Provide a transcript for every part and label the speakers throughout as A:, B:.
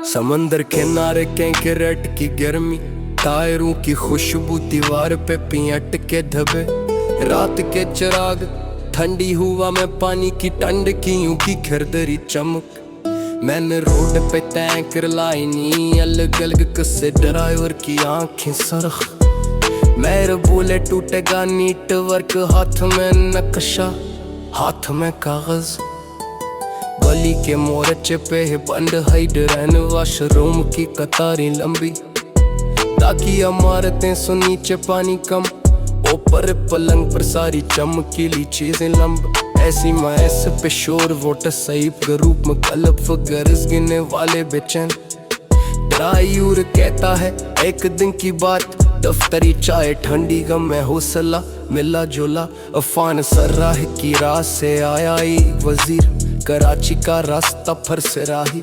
A: समंदर किनारे कैंकरेट की गर्मी, टायरों की खुशबू दीवार पे पियट के धबे, रात के चिराग ठंडी हुआ में पानी की टंड की की खरदरी चमक। मैंने रोड पे टैंकर लाई नी अलग अलग किस्से, ड्राइवर की आंखें सरख। मेरे बोले टूटेगा नेटवर्क, हाथ में नक्शा हाथ में कागज। गली के मोर्चे पे बंद हाइड्रेन, वाशरूम की कतारें लंबी, ताकि इमारतें सो नीचे पानी कम, ऊपर पलंग पर सारी चमकीली चीजें लंब। ऐसी मैस पे शोर वोट सईब के रूप में कलब गर्ज गिनने वाले बेचैन। ड्राइवर कहता है एक दिन की बात, दफ्तरी चाय ठंडी गम में हौसला मिला जुला। अफान सर्राह की राह से आया एक वजीर, कराची का रास्ता फर से राही।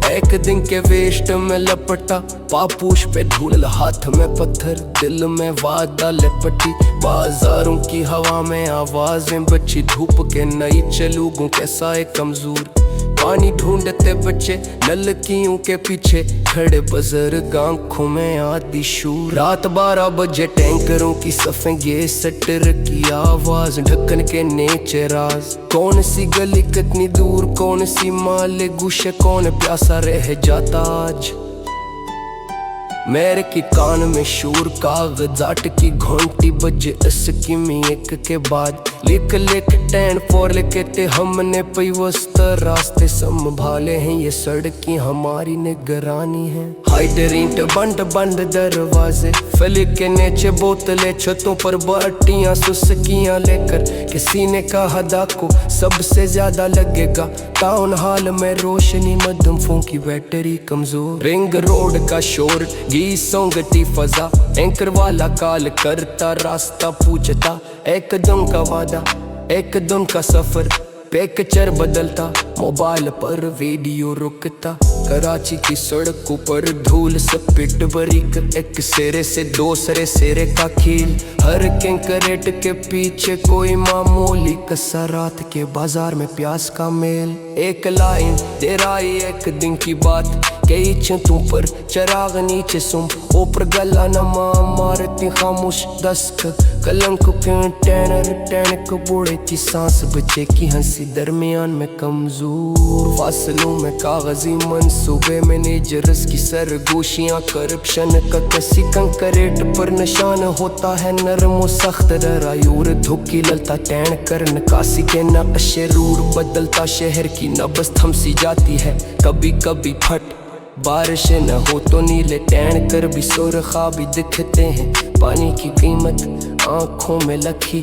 A: एक दिन के वेस्ट में लपटा, पापूश पे धूल हाथ में पत्थर, दिल में वादा लिपटी। बाजारों की हवा में आवाजें बची, धूप के नई लोगों के साए कमजोर। पानी ढूंढते बच्चे नलकियों के पीछे खड़े, बुजुर्ग आंखों में आधी शूर। रात 12 बजे टैंकरों की सफें गैस सटर की आवाज, ढक्कन के नीचे राज। कौन सी गली कितनी दूर, कौन सी माले गुशे, कौन प्यासा रह जाता आज। मेरे की कान में शूर, कागजात की घंटी बजे इसकी में एक के बाद। लिख लिख 10-4 लिखते हमने पैवस्त रास्ते संभाले हैं, ये सड़कें हमारी निगरानी है। हाइड्रेंट बंद बंद दरवाजे, फ्लिक के नीचे बोतलें, छतों पर बाटियां सुस्कियां लेकर। किसी ने कहा डाको सबसे ज्यादा लगेगा, टाउन हॉल में रोशनी मध्यम की बैटरी कमजोर। रिंग रोड का शोर, गीसोंगटी फजा, एंकर वाला कॉल करता, रास्ता पूछता। एक दिन का वादा, एक दिन का सफर, पिक्चर बदलता, मोबाइल पर वीडियो रुकता। कराची की सड़कों पर धूल सपिट बरीक, एक सिरे से दूसरे सिरे का खेल। हर कैंकरेट के पीछे कोई मामूली कसा, रात के बाजार में प्यास का मेल। एक लाइन तेरा एक दिन की बात, कई छतों पर चराग नीचे सुम, ऊपर गला नमा मारती खामोश दस्तक। कलंक के टैनक बूढ़े की सांस, बच्चे की हंसी दरमियान में कमजोर। फासलों में कागजी मंसूबे, मैनेजर्स की सरगोशियां, करप्शन का किसी कंकरेट पर निशान होता है नरम व सख्त। ड्राइवर धोखी ललता टैन कर, नकासी के नक्शे रूर बदलता, शहर की नब्ज थमसी जाती है कभी कभी फट। बारिश न हो तो नीले टैन कर भी सुरखा भी दिखते हैं, पानी की कीमत आंखों में लखी।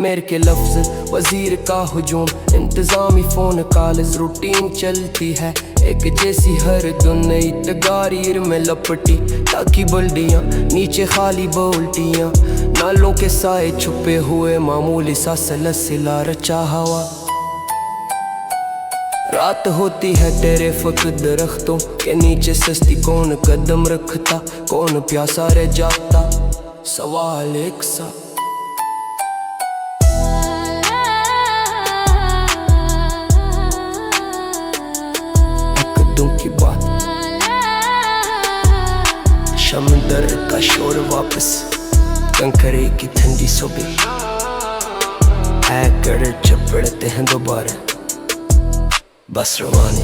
A: मेरे के लफ्ज वजीर का हुजूम, इंतजामी फोन कॉल्स रूटीन चलती है एक जैसी हर दिन। नई तगारीर में लपटी, ताकि बल्डियां नीचे खाली बोल्टियां, नालों के साए छुपे हुए, मामूली सा सलसिला रचा हवा। रात होती है तेरे फक दरख्तों के नीचे, सस्ती कौन कदम रखता, कौन प्यासा रह जाता, सवाल एक सा। एक दिन की बात, समंदर का शोर वापस, कंकरे की ठंडी सुबह, है कड़े चपड़ते हैं दोबारा। बस रवानी